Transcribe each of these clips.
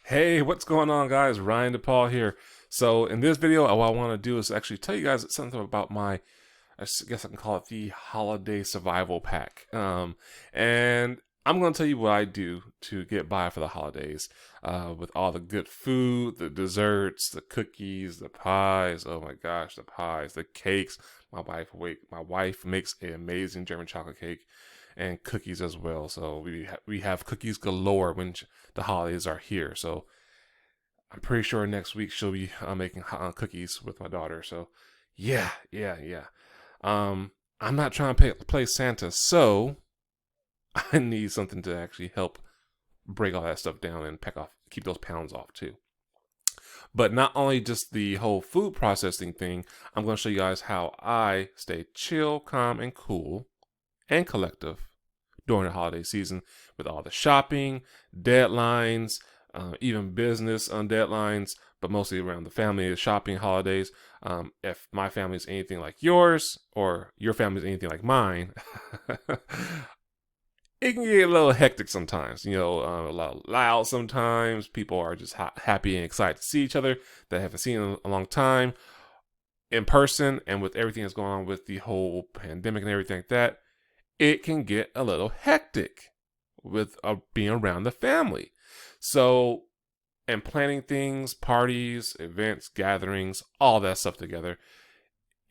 Hey, what's going on, guys? Ryan DePaul here. So, in this video, what I want to do is actually tell you guys something about I guess I can call it the holiday survival pack. And I'm going to tell you what I do to get by for the holidays, with all the good food, the desserts, the cookies, the pies. Oh my gosh, the pies, the cakes. My wife makes an amazing German chocolate cake and cookies as well. So we have cookies galore when the holidays are here. So I'm pretty sure next week she'll be making cookies with my daughter. So yeah. I'm not trying to play Santa, so I need something to actually help break all that stuff down and keep those pounds off too. But not only just the whole food processing thing, I'm going to show you guys how I stay chill, calm, and cool and collective during the holiday season with all the shopping, deadlines, even business on deadlines, but mostly around the family, shopping, holidays. If my family is anything like yours or your family is anything like mine, it can get a little hectic sometimes. A lot loud sometimes. People are just happy and excited to see each other that haven't seen in a long time in person, and with everything that's going on with the whole pandemic and everything like that, it can get a little hectic with being around the family. So, and planning things, parties, events, gatherings, all that stuff together,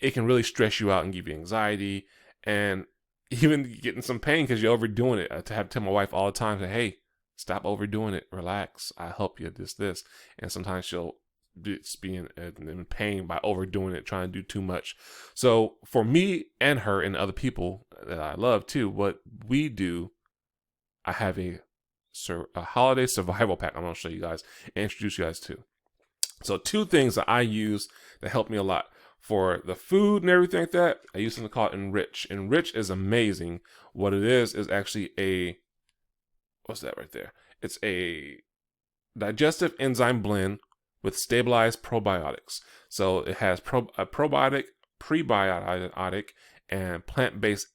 it can really stress you out and give you anxiety and even getting some pain because you're overdoing it. To have to tell my wife all the time, say, hey, stop overdoing it, relax, I help you, this. And sometimes she'll just be in pain by overdoing it, trying to do too much. So for me and her and other people that I love too, what we do, I have a holiday survival pack I'm going to show you guys and introduce you guys to. So two things that I use that help me a lot for the food and everything like that. I use something called Enrich. Enrich is amazing. What it is actually what's that right there? It's a digestive enzyme blend with stabilized probiotics. So it has a probiotic, prebiotic, and plant-based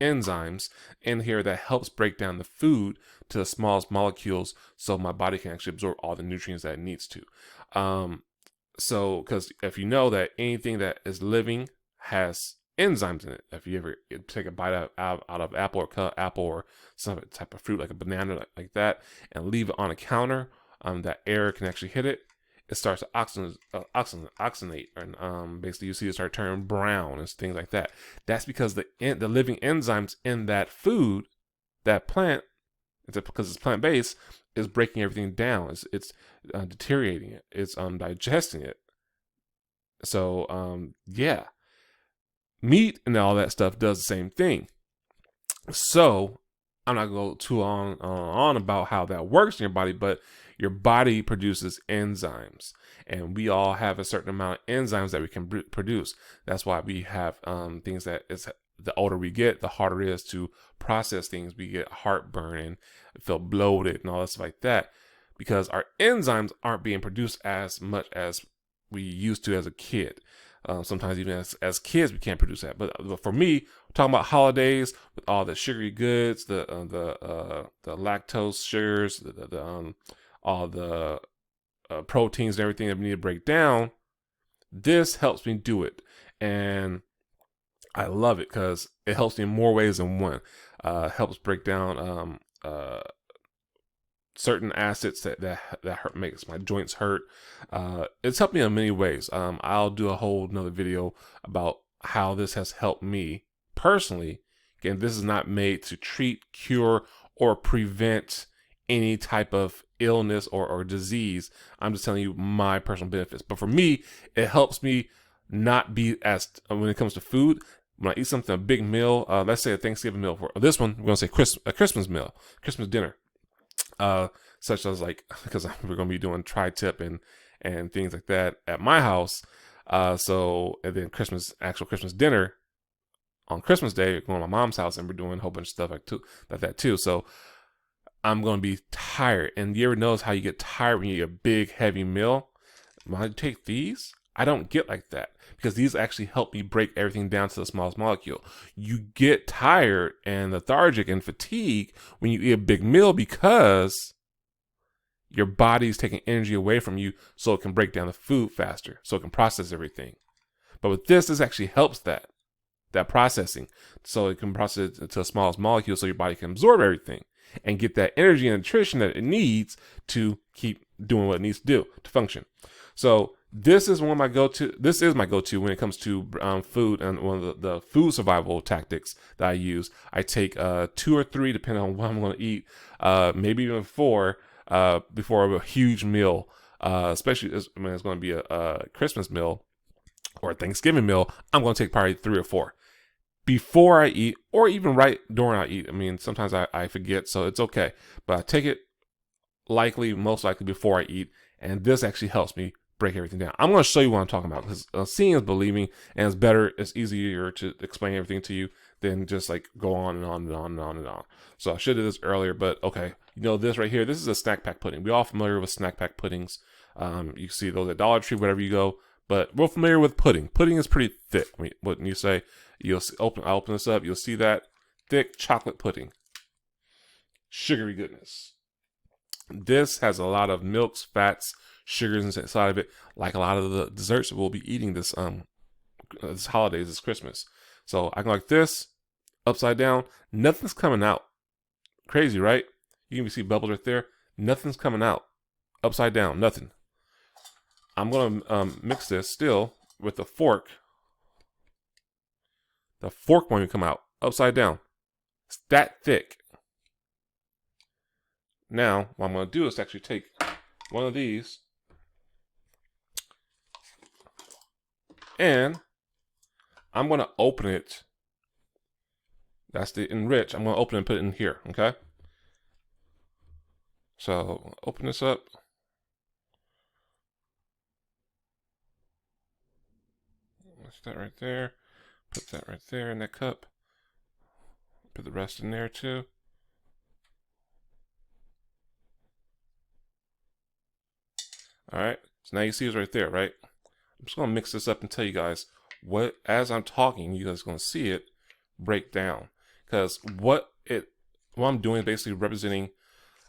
enzymes in here that helps break down the food to the smallest molecules so my body can actually absorb all the nutrients that it needs to. So, because if you know that anything that is living has enzymes in it, if you ever take a bite out of apple or cut apple or some type of fruit like a banana like that and leave it on a counter, that air can actually hit it. It starts to oxidate, and basically you see it start turning brown and things like that. That's because the living enzymes in that food, that plant, because it's plant based, is breaking everything down. It's deteriorating it. It's digesting it. So yeah, meat and all that stuff does the same thing. So I'm not going to go too on about how that works in your body, but your body produces enzymes, and we all have a certain amount of enzymes that we can produce. That's why we have things that the older we get, the harder it is to process things. We get heartburn and feel bloated and all that stuff like that because our enzymes aren't being produced as much as we used to as a kid. Sometimes even as kids we can't produce that. But for me, talking about holidays with all the sugary goods, the lactose sugars, all the proteins and everything that we need to break down, this helps me do it. And I love it because it helps me in more ways than one. Helps break down certain acids that hurt, makes my joints hurt. It's helped me in many ways. I'll do a whole another video about how this has helped me personally. Again, this is not made to treat, cure, or prevent any type of illness or disease. I'm just telling you my personal benefits. But for me, it helps me not be as, when it comes to food, when I eat something, a big meal, let's say a Thanksgiving meal, for this one, we're going to say a Christmas meal, Christmas dinner. Such as like, because we're going to be doing tri-tip and things like that at my house. So, and then actual Christmas dinner on Christmas Day, we're going to my mom's house and we're doing a whole bunch of stuff like that too. So I'm going to be tired. And you ever notice how you get tired when you eat a big, heavy meal? When I take these, I don't get like that because these actually help me break everything down to the smallest molecule. You get tired and lethargic and fatigued when you eat a big meal because Your body's taking energy away from you so it can break down the food faster, so it can process everything. But with this actually helps that processing, so it can process it to the smallest molecule so your body can absorb everything and get that energy and nutrition that it needs to keep doing what it needs to do to function. So this is one of my go-to. This is my go-to when it comes to food, and one of the food survival tactics that I use. I take 2 or 3, depending on what I'm going to eat, maybe even 4 before a huge meal, especially when it's going to be a Christmas meal or a Thanksgiving meal. I'm going to take probably 3 or 4 before I eat, or even right during I eat. I mean, sometimes I forget, so it's okay. But I take it most likely before I eat, and this actually helps me break everything down. I'm going to show you what I'm talking about, because seeing is believing, and it's better, it's easier to explain everything to you than just like go on and on and on and on and on. So I should have did this earlier, but okay. You know, this right here, this is a snack pack pudding. We're all familiar with snack pack puddings. You see those at Dollar Tree, wherever you go. But we're familiar with pudding. Pudding is pretty thick. When you say, I open this up, you'll see that thick chocolate pudding. Sugary goodness. This has a lot of milks, fats, sugars inside of it, like a lot of the desserts we'll be eating this holidays, this Christmas. So I go like this, upside down, nothing's coming out. Crazy, right? You can see bubbles right there. Nothing's coming out. Upside down, nothing. I'm going to mix this still with a fork. The fork won't even come out. Upside down. It's that thick. Now, what I'm going to do is actually take one of these and I'm going to open it. That's the Enrich. I'm going to open it and put it in here, okay? So, open this up. That's that right there. Put that right there in that cup. Put the rest in there too. Alright, so now you see it's right there, right? I'm just going to mix this up and tell you guys what, as I'm talking, you guys are going to see it break down. Because what I'm doing is basically representing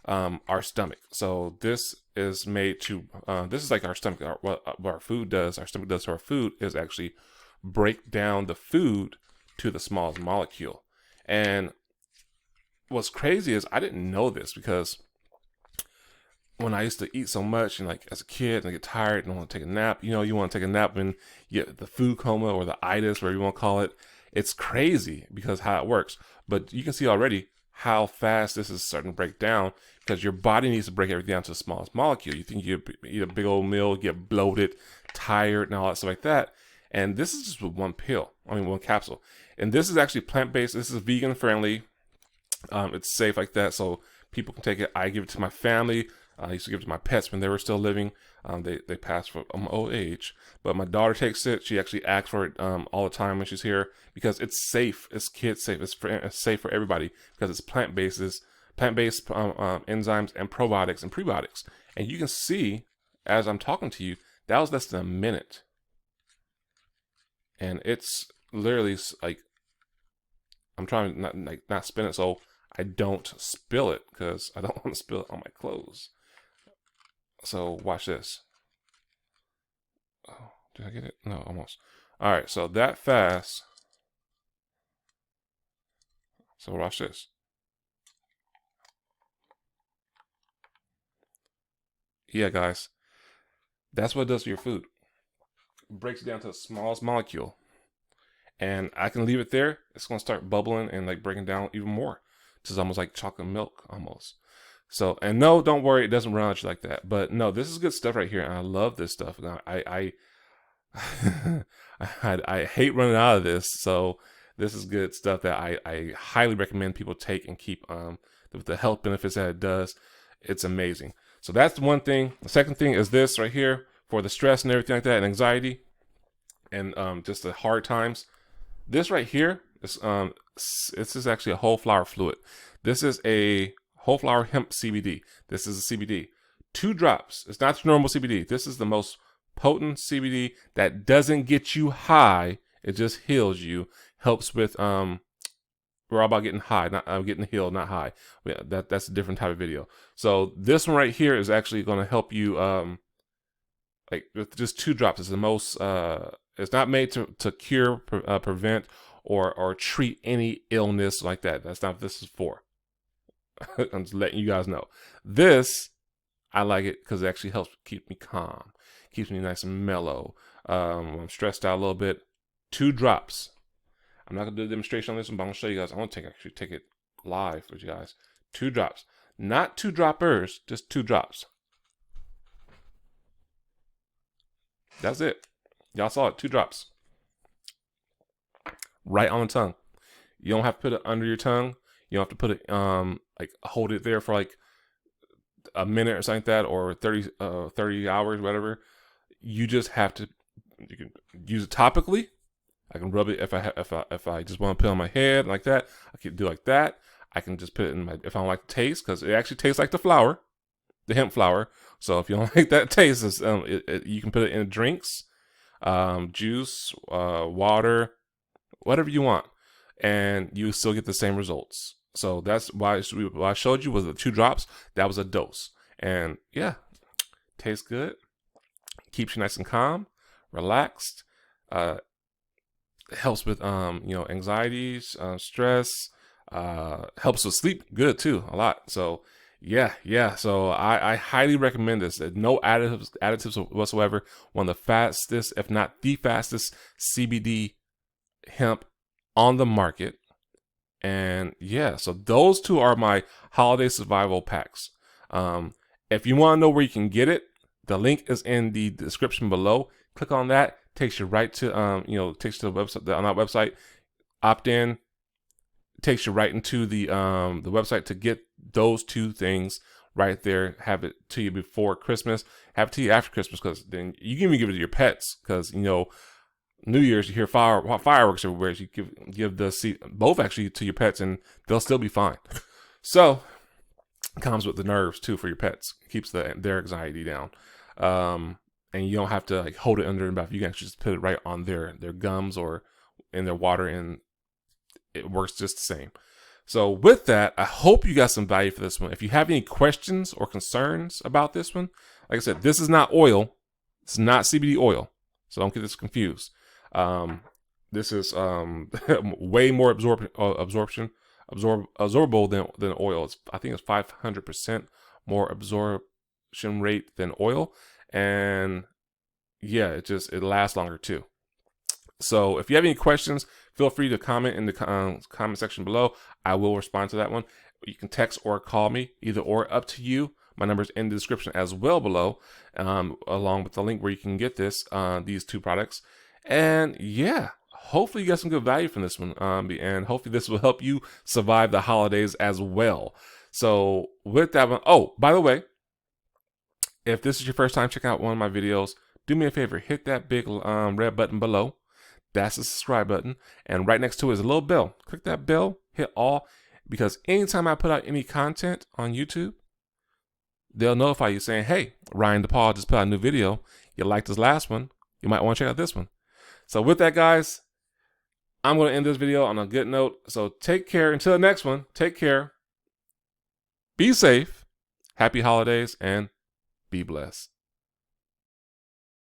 our stomach. So this is made to, this is like our stomach, what our food does, our stomach does to our food is actually break down the food to the smallest molecule. And what's crazy is I didn't know this, because when I used to eat so much, and like as a kid, and I get tired and I want to take a nap, you know, you want to take a nap when you get the food coma or the itis, whatever you want to call it. It's crazy because how it works. But you can see already how fast this is starting to break down, because your body needs to break everything down to the smallest molecule. You think you eat a big old meal, get bloated, tired, and all that stuff like that. And this is just with one capsule. And this is actually plant-based. This is vegan friendly. It's safe like that, so people can take it. I give it to my family. I used to give it to my pets when they were still living. They passed from old age, but my daughter takes it. She actually asks for it all the time when she's here, because it's safe. It's kid safe. It's safe for everybody, because it's plant-based enzymes and probiotics and prebiotics. And you can see as I'm talking to you, that was less than a minute, and it's literally like I'm trying to not spin it so I don't spill it, because I don't want to spill it on my clothes. So watch this. Oh, did I get it? No, almost. All right, so that fast. So watch this. Yeah, guys, that's what it does to your food. It breaks it down to the smallest molecule, and I can leave it there. It's gonna start bubbling and like breaking down even more. This is almost like chocolate milk, almost. So, and no, don't worry, it doesn't run out you like that. But no, this is good stuff right here, and I love this stuff. Now, I hate running out of this, so this is good stuff that I highly recommend people take and keep with the health benefits that it does. It's amazing. So that's one thing. The second thing is this right here for the stress and everything like that, and anxiety, and just the hard times. This right here is this is actually a whole flower fluid. This is a whole flower hemp CBD. This is a CBD. 2 drops. It's not normal CBD. This is the most potent CBD that doesn't get you high. It just heals you. Helps with we're all about getting high, not getting healed, not high. Yeah, that's a different type of video. So this one right here is actually going to help you, like with just 2 drops. It's the most. It's not made to cure, prevent, or treat any illness like that. That's not what this is for. I'm just letting you guys know. This, I like it because it actually helps keep me calm, keeps me nice and mellow. I'm stressed out a little bit. 2 drops. I'm not gonna do a demonstration on this one, but I'm gonna show you guys. I want to actually take it live for you guys. 2 drops, not 2 droppers, just 2 drops. That's it. Y'all saw it. 2 drops, right on the tongue. You don't have to put it under your tongue. You don't have to put it like hold it there for like a minute or something like that, or 30 hours, whatever. You just have to. You can use it topically. I can rub it if I just want to put it on my head like that. I can do like that. I can just put it in my, if I don't like the taste, because it actually tastes like the flour, the hemp flour. So if you don't like that taste, you can put it in drinks, juice, water, whatever you want, and you still get the same results. So that's why what I showed you was the 2 drops. That was a dose, and yeah, tastes good, keeps you nice and calm, relaxed. Helps with anxieties, stress, helps with sleep good too, a lot. So yeah. So I highly recommend this. No additives whatsoever. One of the fastest, if not the fastest, CBD hemp on the market. And yeah, so those 2 are my holiday survival packs. If you want to know where you can get it, the link is in the description below. Click on that. Takes you right to takes you to the website, on that website. Opt in, takes you right into the website to get those 2 things right there. Have it to you before Christmas. Have it to you after Christmas, because then you can even give it to your pets, because New Year's you hear fireworks everywhere. So you give both actually to your pets, and they'll still be fine. So it comes with the nerves too for your pets. It keeps their anxiety down. And you don't have to like hold it under their mouth. You can actually just put it right on their gums or in their water, and it works just the same. So with that, I hope you got some value for this one. If you have any questions or concerns about this one, like I said, this is not oil. It's not CBD oil. So don't get this confused. This is way more absorbable than oil. I think it's 500% more absorption rate than oil. And yeah, it lasts longer too. So if you have any questions, feel free to comment in the comment section below. I will respond to that one. You can text or call me, either or, up to you. My number is in the description as well below, along with the link where you can get these 2 products. And yeah, hopefully you got some good value from this one, and hopefully this will help you survive the holidays as well. So with that one, oh, by the way, if this is your first time checking out one of my videos, do me a favor, hit that big red button below. That's the subscribe button. And right next to it is a little bell. Click that bell, hit all, because anytime I put out any content on YouTube, they'll notify you saying, hey, Ryan DePaul just put out a new video. You liked this last one, you might want to check out this one. So with that, guys, I'm going to end this video on a good note. So take care. Until the next one, take care. Be safe. Happy holidays, and be blessed.